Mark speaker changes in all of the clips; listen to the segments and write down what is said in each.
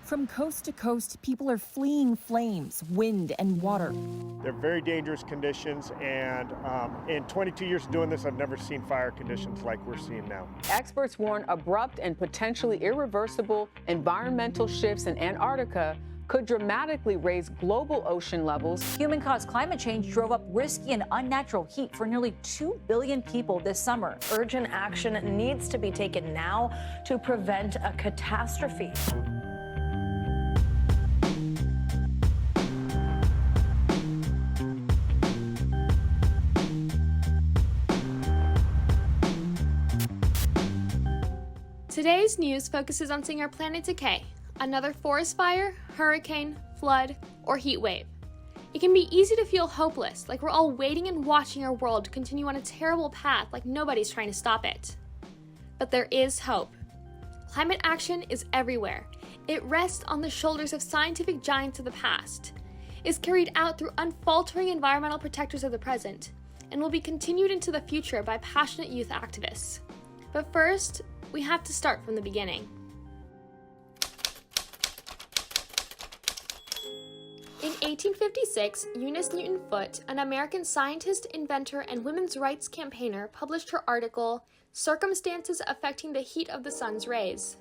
Speaker 1: From coast to coast, people are fleeing flames, wind, and water.
Speaker 2: They're very dangerous conditions, and in 22 years of doing this, I've never seen fire conditions like we're seeing now.
Speaker 3: Experts warn abrupt and potentially irreversible environmental shifts in Antarctica could dramatically raise global ocean levels.
Speaker 4: Human-caused climate change drove up risky and unnatural heat for nearly 2 billion people this summer.
Speaker 5: Urgent action needs to be taken now to prevent a catastrophe.
Speaker 6: Today's news focuses on seeing our planet decay, another forest fire, hurricane, flood, or heat wave. It can be easy to feel hopeless, like we're all waiting and watching our world continue on a terrible path like nobody's trying to stop it. But there is hope. Climate action is everywhere. It rests on the shoulders of scientific giants of the past, is carried out through unfaltering environmental protectors of the present, and will be continued into the future by passionate youth activists. But first, we have to start from the beginning. In 1856, Eunice Newton Foote, an American scientist, inventor, and women's rights campaigner, published her article, Circumstances Affecting the Heat of the Sun's Rays.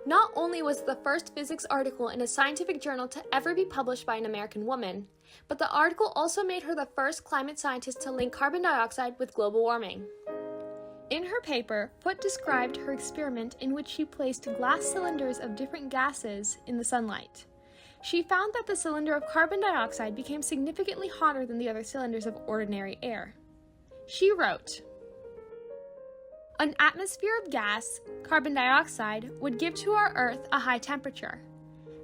Speaker 6: Not only was it the first physics article in a scientific journal to ever be published by an American woman, but the article also made her the first climate scientist to link carbon dioxide with global warming. In her paper, Foote described her experiment in which she placed glass cylinders of different gases in the sunlight. She found that the cylinder of carbon dioxide became significantly hotter than the other cylinders of ordinary air. She wrote, "An atmosphere of gas, carbon dioxide, would give to our Earth a high temperature.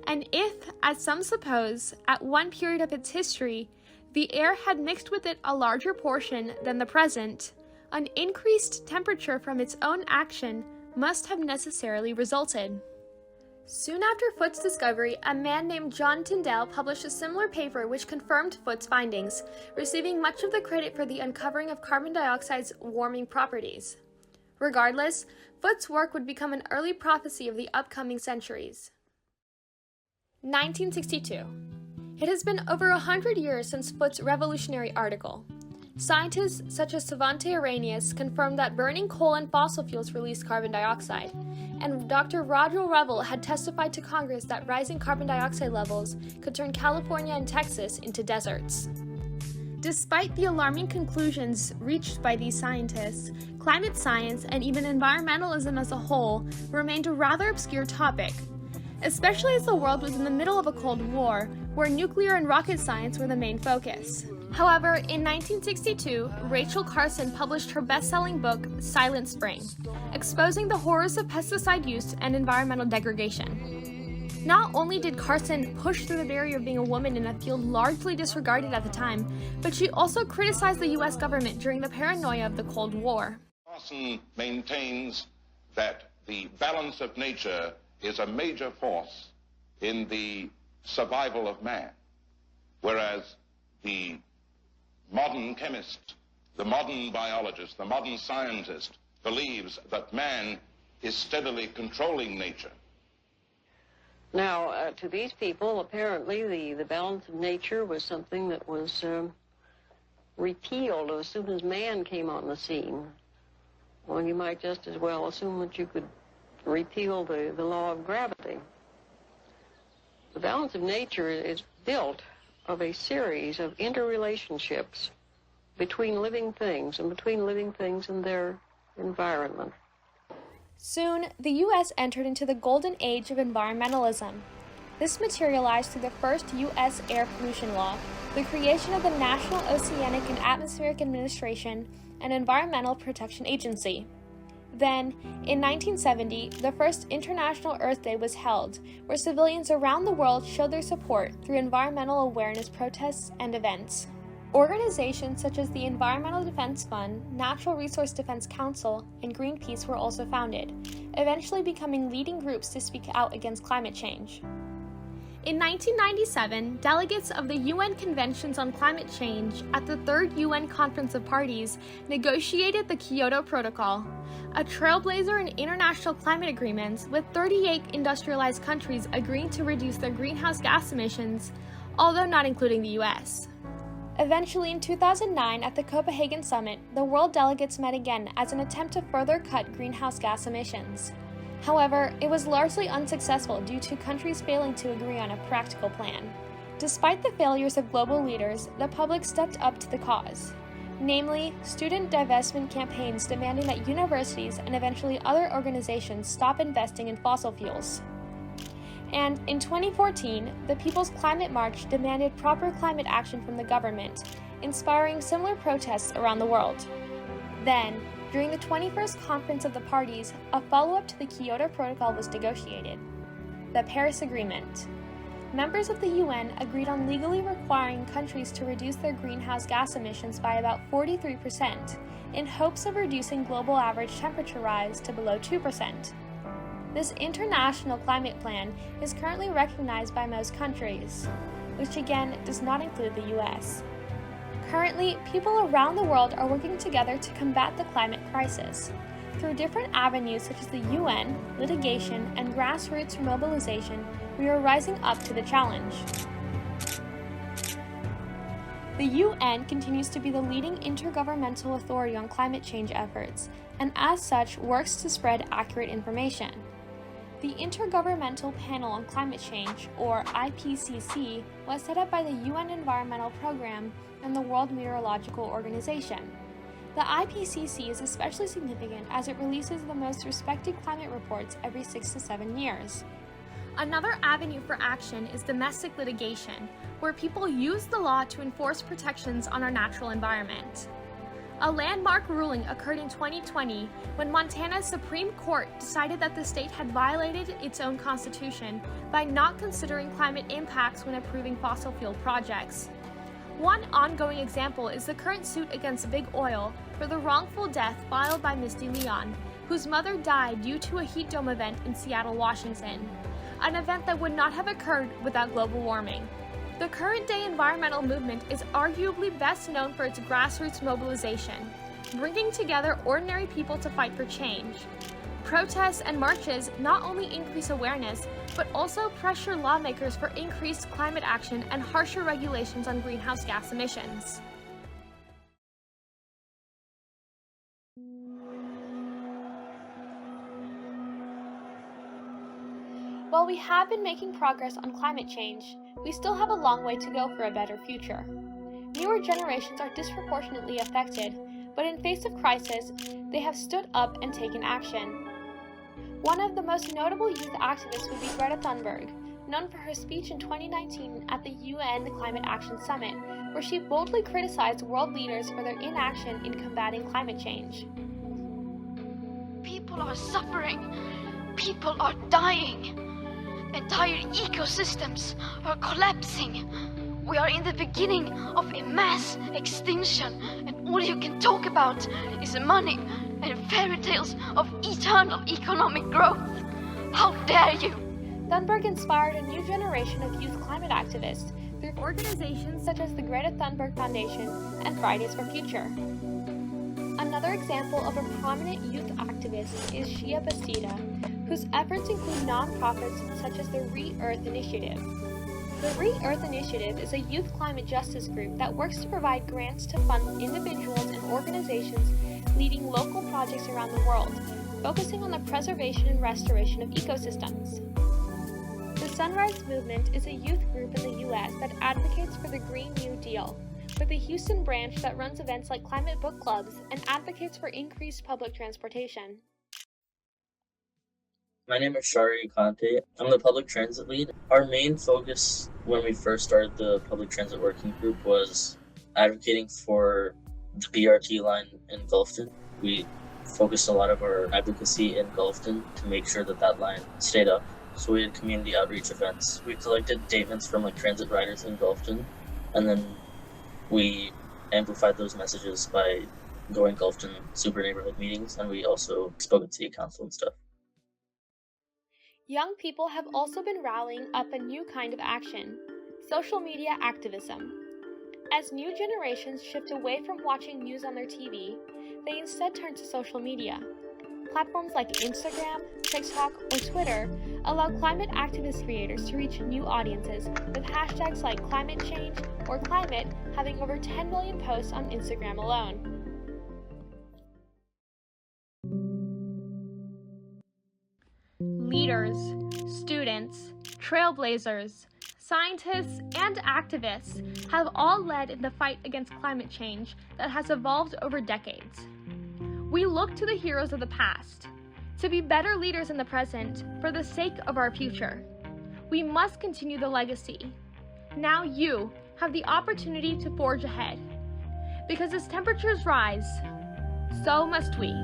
Speaker 6: And if, as some suppose, at one period of its history, the air had mixed with it a larger portion than the present, an increased temperature from its own action must have necessarily resulted." Soon after Foote's discovery, a man named John Tyndall published a similar paper which confirmed Foote's findings, receiving much of the credit for the uncovering of carbon dioxide's warming properties. Regardless, Foote's work would become an early prophecy of the upcoming centuries. 1962. It has been over 100 years since Foote's revolutionary article. Scientists such as Svante Arrhenius confirmed that burning coal and fossil fuels released carbon dioxide, and Dr. Roger Revelle had testified to Congress that rising carbon dioxide levels could turn California and Texas into deserts. Despite the alarming conclusions reached by these scientists, climate science and even environmentalism as a whole remained a rather obscure topic, especially as the world was in the middle of a Cold War where nuclear and rocket science were the main focus. However, in 1962, Rachel Carson published her best-selling book, Silent Spring, exposing the horrors of pesticide use and environmental degradation. Not only did Carson push through the barrier of being a woman in a field largely disregarded at the time, but she also criticized the U.S. government during the paranoia of the Cold War.
Speaker 7: Carson maintains that the balance of nature is a major force in the survival of man, whereas the modern chemist, the modern biologist, the modern scientist believes that man is steadily controlling nature.
Speaker 8: Now, to these people, apparently the balance of nature was something that was repealed as soon as man came on the scene. Well, you might just as well assume that you could repeal the law of gravity. The balance of nature is built of a series of interrelationships between living things and between living things and their environment.
Speaker 6: Soon, the U.S. entered into the golden age of environmentalism. This materialized through the first U.S. air pollution law, the creation of the National Oceanic and Atmospheric Administration, and Environmental Protection Agency. Then, in 1970, the first International Earth Day was held, where civilians around the world showed their support through environmental awareness protests and events. Organizations such as the Environmental Defense Fund, Natural Resource Defense Council, and Greenpeace were also founded, eventually becoming leading groups to speak out against climate change. In 1997, delegates of the UN Conventions on Climate Change at the Third UN Conference of Parties negotiated the Kyoto Protocol, a trailblazer in international climate agreements, with 38 industrialized countries agreeing to reduce their greenhouse gas emissions, although not including the US. Eventually, in 2009, at the Copenhagen Summit, the world delegates met again as an attempt to further cut greenhouse gas emissions. However, it was largely unsuccessful due to countries failing to agree on a practical plan. Despite the failures of global leaders, the public stepped up to the cause. Namely, student divestment campaigns demanding that universities and eventually other organizations stop investing in fossil fuels. And in 2014, the People's Climate March demanded proper climate action from the government, inspiring similar protests around the world. Then, during the 21st Conference of the Parties, a follow-up to the Kyoto Protocol was negotiated: the Paris Agreement. Members of the UN agreed on legally requiring countries to reduce their greenhouse gas emissions by about 43%, in hopes of reducing global average temperature rise to below 2%. This international climate plan is currently recognized by most countries, which again does not include the US. Currently, people around the world are working together to combat the climate crisis. Through different avenues such as the UN, litigation, and grassroots mobilization, we are rising up to the challenge. The UN continues to be the leading intergovernmental authority on climate change efforts, and as such works to spread accurate information. The Intergovernmental Panel on Climate Change, or IPCC, was set up by the UN Environmental Programme and the World Meteorological Organization. The IPCC is especially significant as it releases the most respected climate reports every 6 to 7 years. Another avenue for action is domestic litigation, where people use the law to enforce protections on our natural environment. A landmark ruling occurred in 2020 when Montana's Supreme Court decided that the state had violated its own constitution by not considering climate impacts when approving fossil fuel projects. One ongoing example is the current suit against Big Oil for the wrongful death filed by Misty Leon, whose mother died due to a heat dome event in Seattle, Washington, an event that would not have occurred without global warming. The current-day environmental movement is arguably best known for its grassroots mobilization, bringing together ordinary people to fight for change. Protests and marches not only increase awareness, but also pressure lawmakers for increased climate action and harsher regulations on greenhouse gas emissions. While we have been making progress on climate change, we still have a long way to go for a better future. Newer generations are disproportionately affected, but in face of crisis, they have stood up and taken action. One of the most notable youth activists would be Greta Thunberg, known for her speech in 2019 at the UN Climate Action Summit, where she boldly criticized world leaders for their inaction in combating climate change.
Speaker 9: People are suffering. People are dying. Entire ecosystems are collapsing. We are in the beginning of a mass extinction, and all you can talk about is money and fairy tales of eternal economic growth. How dare you!
Speaker 6: Thunberg inspired a new generation of youth climate activists through organizations such as the Greta Thunberg Foundation and Fridays for Future. Another example of a prominent youth activist is Shia Bastida, whose efforts include nonprofits such as the Re-Earth Initiative. The Re-Earth Initiative is a youth climate justice group that works to provide grants to fund individuals and organizations leading local projects around the world, focusing on the preservation and restoration of ecosystems. The Sunrise Movement is a youth group in the U.S. that advocates for the Green New Deal, with a Houston branch that runs events like climate book clubs and advocates for increased public transportation.
Speaker 10: My name is Shari Conte. I'm the public transit lead. Our main focus when we first started the public transit working group was advocating for the BRT line in Gulfton. We focused a lot of our advocacy in Gulfton to make sure that that line stayed up. So we had community outreach events. We collected statements from transit riders in Gulfton, and then we amplified those messages by going Gulfton super neighborhood meetings, and we also spoke at city council and stuff.
Speaker 6: Young people have also been rallying up a new kind of action: social media activism. As new generations shift away from watching news on their TV, they instead turn to social media. Platforms like Instagram, TikTok, or Twitter allow climate activist creators to reach new audiences with hashtags like climate change or climate having over 10 million posts on Instagram alone. Leaders, students, trailblazers, scientists, and activists have all led in the fight against climate change that has evolved over decades. We look to the heroes of the past to be better leaders in the present for the sake of our future. We must continue the legacy. Now you have the opportunity to forge ahead. Because as temperatures rise, so must we.